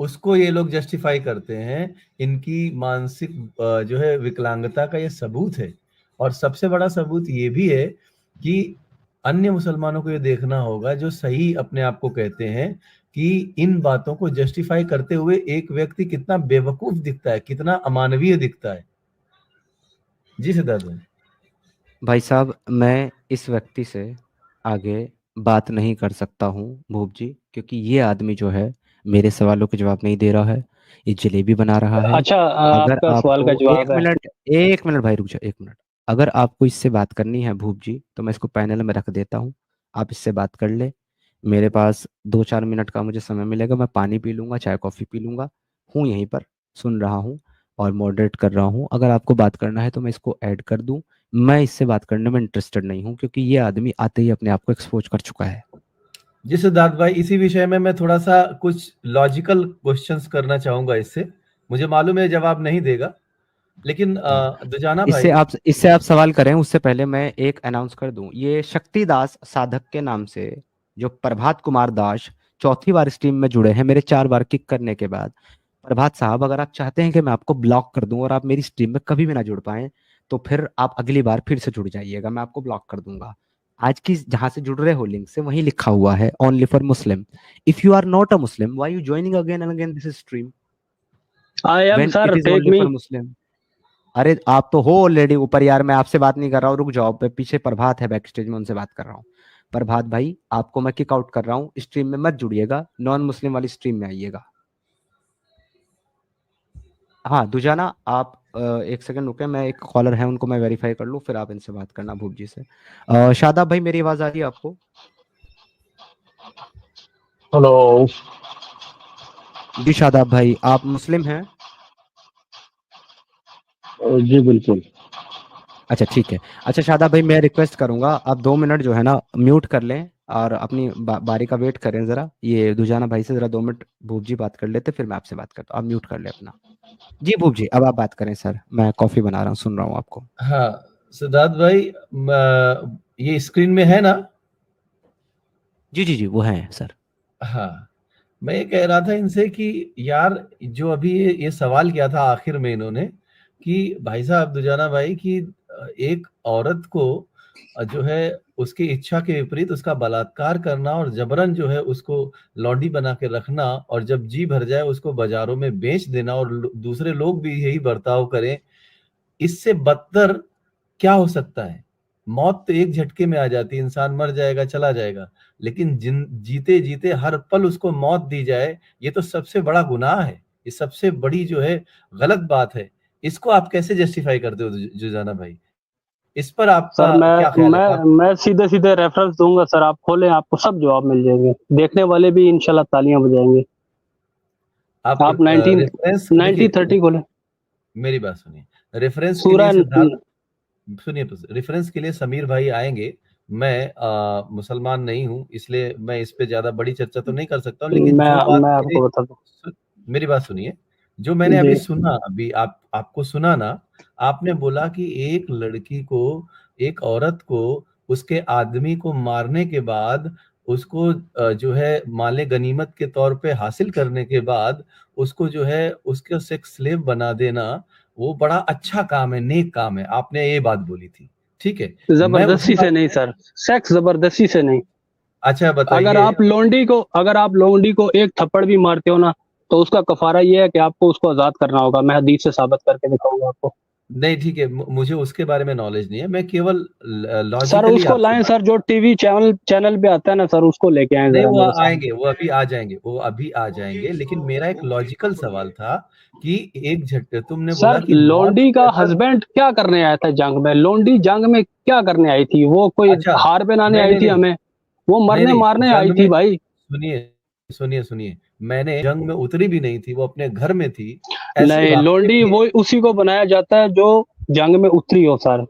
उसको ये लोग जस्टिफाई करते हैं, इनकी मानसिक जो है विकलांगता का ये सबूत है। और सबसे बड़ा सबूत ये भी है कि अन्य मुसलमानों को ये देखना होगा जो सही अपने आप को कहते हैं कि इन बातों को जस्टिफाई करते हुए एक व्यक्ति कितना बेवकूफ दिखता है, कितना अमानवीय दिखता है। जी सिद्धार्थ भाई। भाई साहब, मैं इस व्यक्ति से आगे बात नहीं कर सकता हूँ भूप जी, क्योंकि ये आदमी जो है मेरे सवालों के जवाब नहीं दे रहा है, ये जलेबी बना रहा है। अच्छा, अगर आपका सवाल का आपको जवाब है। एक मिनट भाई रुक जाओ, एक मिनट। अगर आपको इससे बात करनी है भूप जी तो मैं इसको पैनल में रख देता हूँ, आप इससे बात कर ले। मेरे पास 2-4 मिनट का मुझे समय मिलेगा, मैं पानी पी लूंगा, चाय कॉफी पी लूंगा, हूँ यहीं पर, सुन रहा हूँ और मॉडरेट कर रहा हूँ। अगर आपको बात करना है तो मैं इसको ऐड कर दूं। मैं इससे बात करने में इंटरेस्टेड नहीं हूँ क्योंकि ये आदमी आते ही अपने आप को एक्सपोज कर चुका है। जी सिद्धार्थ भाई, इसी विषय में मैं थोड़ा सा कुछ लॉजिकल क्वेश्चंस करना चाहूंगा इससे। मुझे मालूम है जवाब नहीं देगा, लेकिन दुजाना भाई। इससे आप सवाल करें उससे पहले मैं एक अनाउंस कर दूं, ये शक्तिदास साधक के नाम से जो प्रभात कुमार दास चौथी बार स्ट्रीम में जुड़े हैं मेरे 4 बार किक करने के बाद। प्रभात साहब, अगर आप चाहते हैं कि मैं आपको ब्लॉक कर दूं और आप मेरी स्ट्रीम में कभी भी ना जुड़ पाए तो फिर आप अगली बार फिर से जुड़ जाइएगा, मैं आपको ब्लॉक कर दूंगा। आज की जहां से जुड़ रहे हो लिंक से वहीं लिखा हुआ है only for Muslim. If you are not a Muslim, why you joining again and again this stream I am when sir, it is take only me. For Muslim? अरे आप तो हो ऑलरेडी ऊपर यार, मैं आपसे बात नहीं कर रहा हूँ, रुक जाओ, पीछे प्रभात है बैक स्टेज में, उनसे बात कर रहा हूँ। प्रभात भाई, आपको मैं किक आउट कर रहा हूँ, स्ट्रीम में मत जुड़िएगा, नॉन मुस्लिम वाली स्ट्रीम में आइएगा। हाँ दुजाना, आप एक सेकंड रुके, मैं एक कॉलर है उनको मैं वेरीफाई कर लूँ, फिर आप इनसे बात करना भूप जी से। शादाब भाई, मेरी आवाज आ रही है आपको? हेलो जी शादाब भाई, आप मुस्लिम हैं? जी बिल्कुल। अच्छा ठीक है। अच्छा शादाब भाई, मैं रिक्वेस्ट करूंगा आप 2 मिनट जो है ना म्यूट कर लें और अपनी बारी का वेट करें जरा। ये दुजाना भाई से जरा 2 मिनट भूप जी बात कर लेते, फिर मैं आपसे बात करता हूँ। आप म्यूट कर ले अपना। जी भूप जी, अब आप बात करें सर, मैं कॉफी बना रहा हूँ, सुन रहा हूँ आपको। हाँ सिद्धार्थ भाई, ये स्क्रीन में है ना? जी जी जी, वो है सर। हाँ, मैं ये कह रहा था इनसे कि यार जो अभी ये सवाल किया था आखिर में इन्होंने कि भाई साहब दुजाना भाई कि एक औरत को जो है उसकी इच्छा के विपरीत उसका बलात्कार करना और जबरन जो है उसको लौंडी बना के रखना और जब जी भर जाए उसको बाजारों में बेच देना और दूसरे लोग भी यही बर्ताव करें, इससे बदतर क्या हो सकता है? मौत तो एक झटके में आ जाती है, इंसान मर जाएगा, चला जाएगा। लेकिन जीते जीते हर पल उसको मौत दी जाए, ये तो सबसे बड़ा गुनाह है। ये सबसे बड़ी जो है गलत बात है। इसको आप कैसे जस्टिफाई करते हो जुजाना भाई? इस पर सर आपका क्या मैं ख्याल है? मैं मैं सीधे सीधे रेफरेंस दूंगा सर, आप खोलें आपको सब जवाब मिल जाएंगे, देखने वाले भी इंशाल्लाह तालियां बजाएंगे। आप आप 19 रेफरेंस 90 देखिए, 30 खोलें। मेरी बात सुनिए। रेफरेंस के लिए सूरह सिद्धार्थ, सुनिए तो, रेफरेंस के लिए समीर भाई आएंगे। मैं मुसलमान नहीं हूं, इसलिए मैं इस पे ज्यादा बड़ी चर्चा तो नहीं कर सकता हूं, लेकिन जो बात मैं मेरी आपको बताता मेरी बात सुनिए। जो हूँ मैंने अभी जी। सुना, अभी आपको सुना ना, आपने बोला कि एक लड़की को, एक औरत को उसके आदमी को मारने के बाद उसको जो है माले गनीमत के तौर पे हासिल करने के बाद उसको जो है उसके सेक्स स्लेव बना देना, वो बड़ा अच्छा काम है, नेक काम है। आपने ये बात बोली थी, ठीक है? मैं उसी जबरदस्ती बात, से नहीं सर, सेक्स जबरदस्ती से नहीं। अच्छा अगर बताइए। आप लोंडी को एक थप्पड़ भी मारते हो ना, तो उसका कफारा ये है कि आपको उसको आजाद करना होगा। मैं हदीस से साबित करके दिखाऊंगा आपको। नहीं ठीक है, मुझे उसके बारे में नॉलेज नहीं है, मैं केवल सर लॉजिकली उसको आपसे लाएं बात। सर, जो टीवी चैनल पे आता है ना सर, उसको लेके आए नहीं जरा वो मेरे सामने। आएंगे, वो अभी आ जाएंगे, वो अभी आ जाएंगे, लेकिन मेरा एक लॉजिकल सवाल था कि एक झटके तुमने बोला सर कि मौत लोंडी से का अगर, हस्बैंड क्या करने आया था जंग में? लोंडी जंग में क्या करने आई थी? वो कोई अच्छा, हार पहनाने नहीं आई नहीं थी नहीं हमें? वो नहीं मरने नहीं, मारने आई जंग थी में, भाई। सुनिए सुनिए सुनिए, मैंने जंग में उतरी भी नहीं थी, वो अपने घर में थी, ऐसे नहीं, वाकई लोंडी में। वो उसी को बनाया जाता है जो जंग में उतरी हो सर।